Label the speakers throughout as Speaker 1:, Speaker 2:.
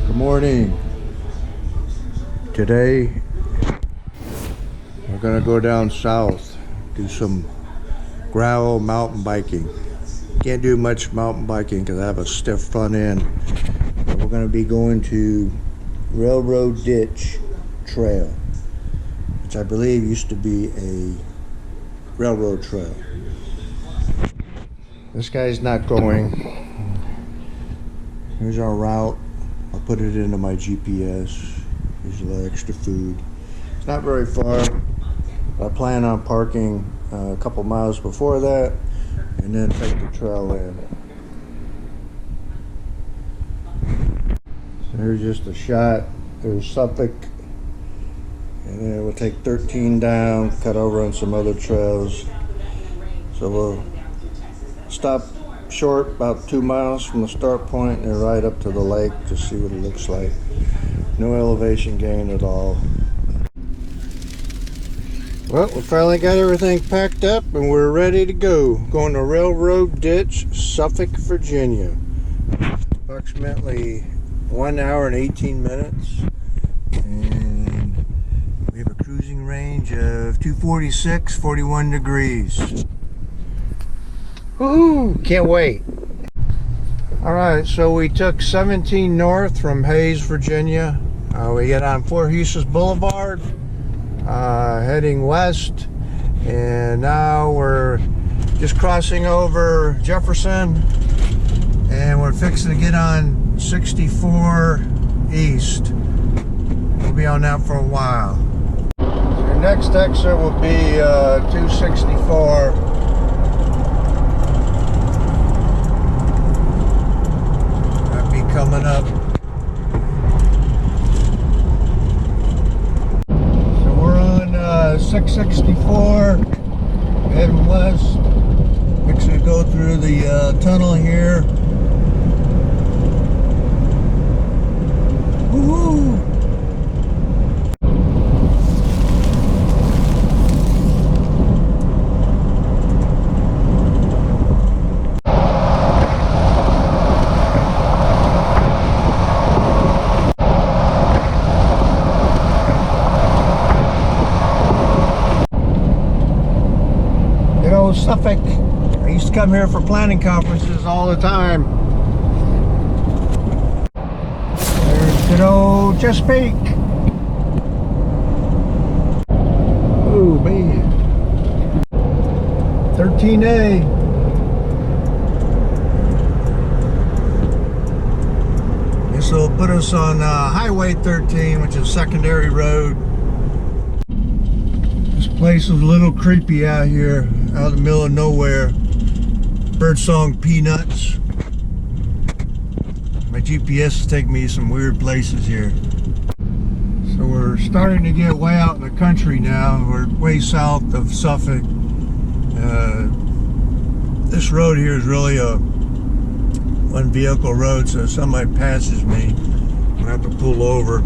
Speaker 1: Good morning. Today we're gonna go down south, do some gravel mountain biking. Can't do much mountain biking because I have a stiff front end. But we're gonna be going to Railroad Ditch Trail, which I believe used to be a railroad trail. This guy's not going. Here's our route. I'll put it into my GPS. There's a little extra food. It's not very far. I plan on parking a couple miles before that and then take the trail in. So here's just a shot. There's Suffolk. And then we'll take 13 down, cut over on some other trails. So we'll stop short about 2 miles from the start point and ride up to the lake to see what it looks like. No elevation gain at all. Well, we finally got everything packed up and we're ready to go. Going to Railroad Ditch, Suffolk, Virginia. Approximately 1 hour and 18 minutes. And we have a cruising range of 246, 41 degrees. Woohoo! Can't wait. Alright, so we took 17 north from Hayes, Virginia. We get on Fort Hughes Boulevard, heading west, and now we're just crossing over Jefferson, and we're fixing to get on 64 east. We'll be on that for a while. Your next exit will be 264. Coming up. So we're on 664 heading west. Fixing to go through the tunnel here. Woohoo! Suffolk. I used to come here for planning conferences all the time. There's good old Chesapeake. Oh man. 13A. This will put us on Highway 13, which is secondary road. This place is a little creepy out here. Out in the middle of nowhere. Birdsong peanuts. My GPS is taking me some weird places here. So we're starting to get way out in the country now. We're way south of Suffolk. This road here is really a one vehicle road, so if somebody passes me, I'm gonna have to pull over.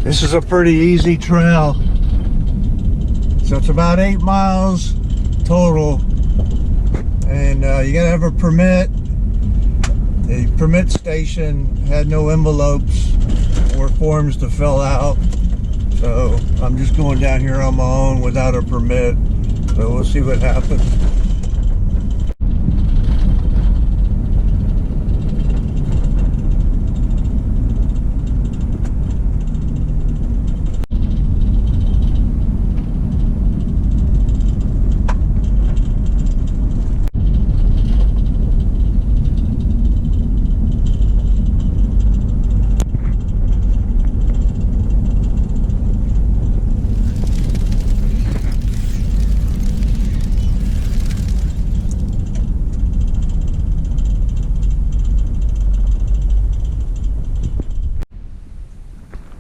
Speaker 1: This is a pretty easy trail. So it's about 8 miles total, and you gotta have a permit. The permit station had no envelopes or forms to fill out, so I'm just going down here on my own without a permit. So we'll see what happens.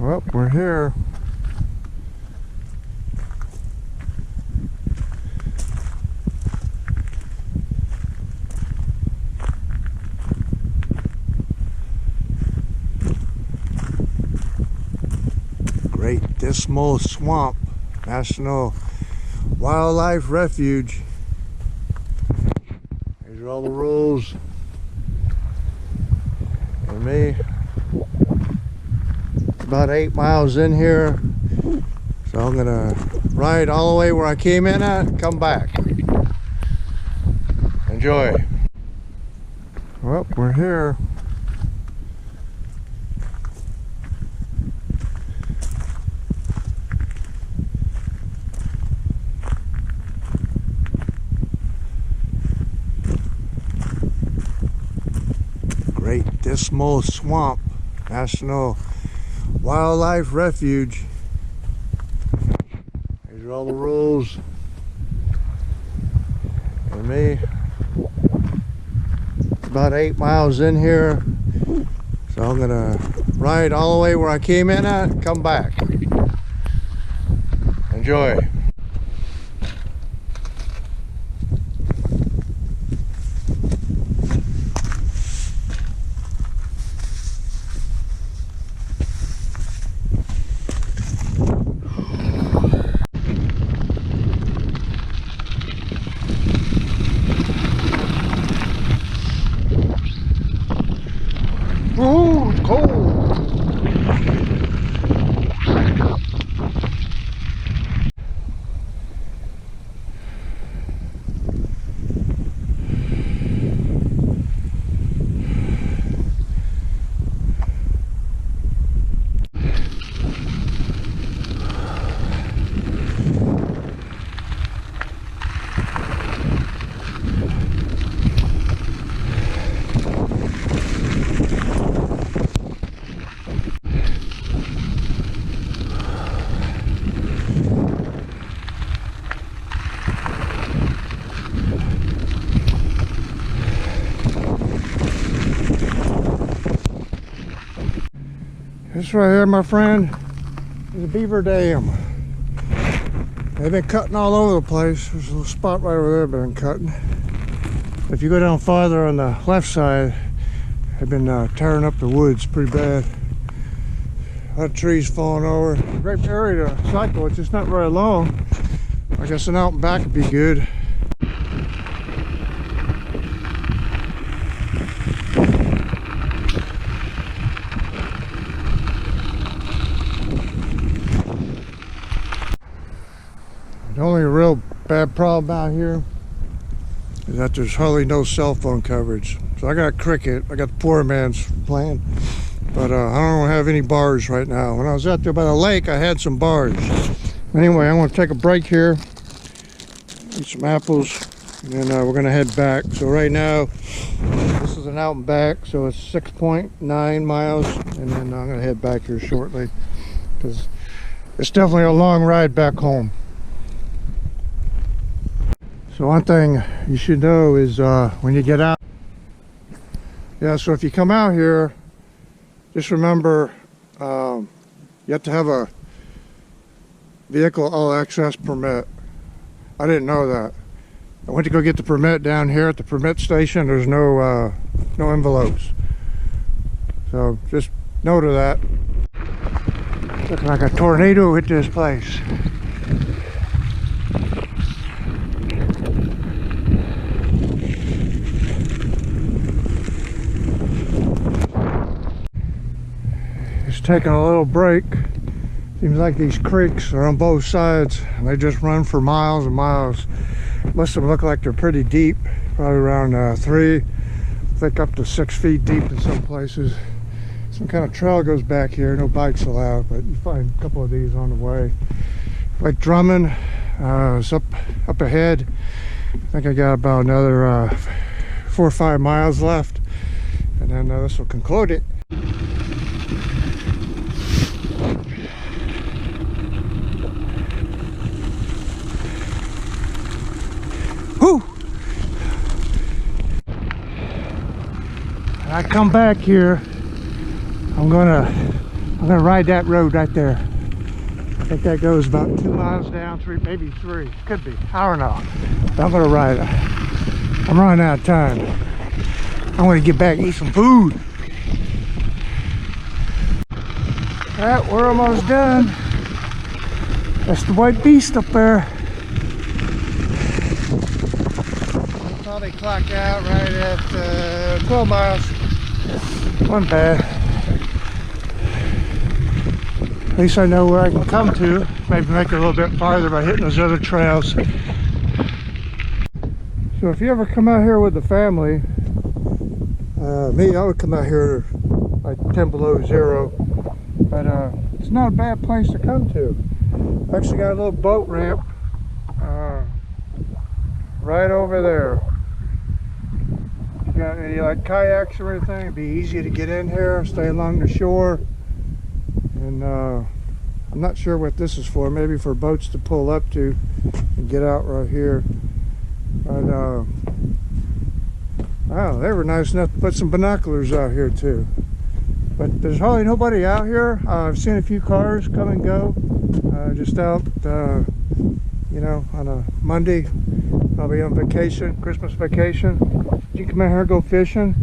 Speaker 1: Well, we're here. Great Dismal Swamp National Wildlife Refuge. These are all the rules. And me. About 8 miles in here, so I'm gonna ride all the way where I came in at and come back. Enjoy. Well, we're here. Great Dismal Swamp National Wildlife Refuge. These are all the rules. And me. About 8 miles in here, so I'm gonna ride all the way where I came in at and come back. Enjoy. Ooh, it's cold. This right here, my friend, is a beaver dam. They've been cutting all over the place. There's a little spot right over there been cutting. If you go down farther on the left side, they've been tearing up the woods pretty bad. A lot of trees falling over. Great area to cycle. It's just not very long. I guess an out and back would be good. The only real bad problem out here is that there's hardly no cell phone coverage. So I got Cricket, I got the poor man's plan, but I don't have any bars right now. When I was out there by the lake, I had some bars. Anyway, I'm gonna take a break here, eat some apples, and then we're gonna head back. So right now, this is an out and back, so it's 6.9 miles, and then I'm gonna head back here shortly, because it's definitely a long ride back home. So one thing you should know is when you get out, so if you come out here, just remember you have to have a vehicle all access permit. I didn't know that. I went to go get the permit down here at the permit station. There's no envelopes, so just note of that. Looking like a tornado hit this place. Just taking a little break. Seems like these creeks are on both sides and they just run for miles and miles. Most of them look like they're pretty deep, probably around 3, I think up to 6 feet deep in some places. Some kind of trail goes back here, no bikes allowed, but you find a couple of these on the way. Like Drummond, it's up ahead. I think I got about another 4 or 5 miles left, and then this will conclude it. Whew! When I come back here, I'm gonna ride that road right there. I think that goes about 2 miles down, maybe 3, could be, I don't know. But I'm gonna ride it. I'm running out of time. I'm gonna get back and eat some food. Alright, we're almost done. That's the white beast up there. I'll probably clock out right at 12 miles. Wasn't bad. At least I know where I can come to. Maybe make it a little bit farther by hitting those other trails. So if you ever come out here with the family, me, I would come out here like 10 below 0. But it's not a bad place to come to. Actually got a little boat ramp right over there. If you got any like kayaks or anything, it'd be easy to get in here, stay along the shore. And I'm not sure what this is for, maybe for boats to pull up to and get out right here. But wow, they were nice enough to put some binoculars out here too. But there's hardly nobody out here. I've seen a few cars come and go, just out, you know, on a Monday, probably on vacation, Christmas vacation. You come out here and go fishing.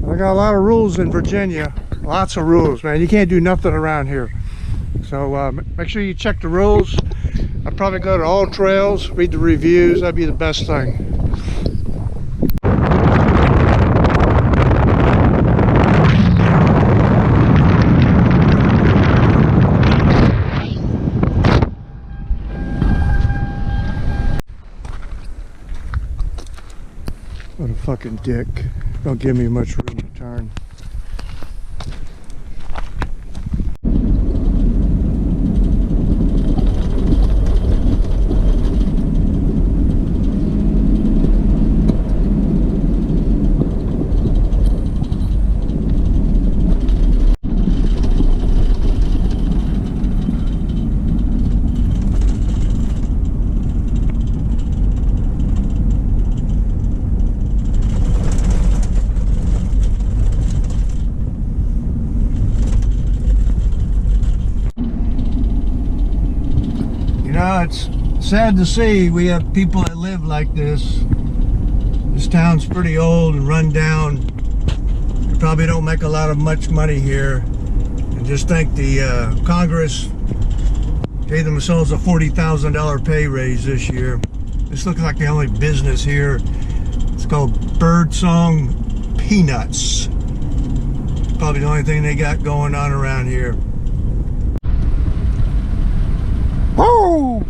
Speaker 1: I got a lot of rules in Virginia, lots of rules, man. You can't do nothing around here. So make sure you check the rules. I'd probably go to all trails, read the reviews. That'd be the best thing. What a fucking dick. Don't give me much room to turn. It's sad to see we have people that live like this. This town's pretty old and run down. They probably don't make a lot of much money here. And just think the Congress gave themselves a $40,000 pay raise this year. This looks like the only business here. It's called Birdsong Peanuts. Probably the only thing they got going on around here. Woo!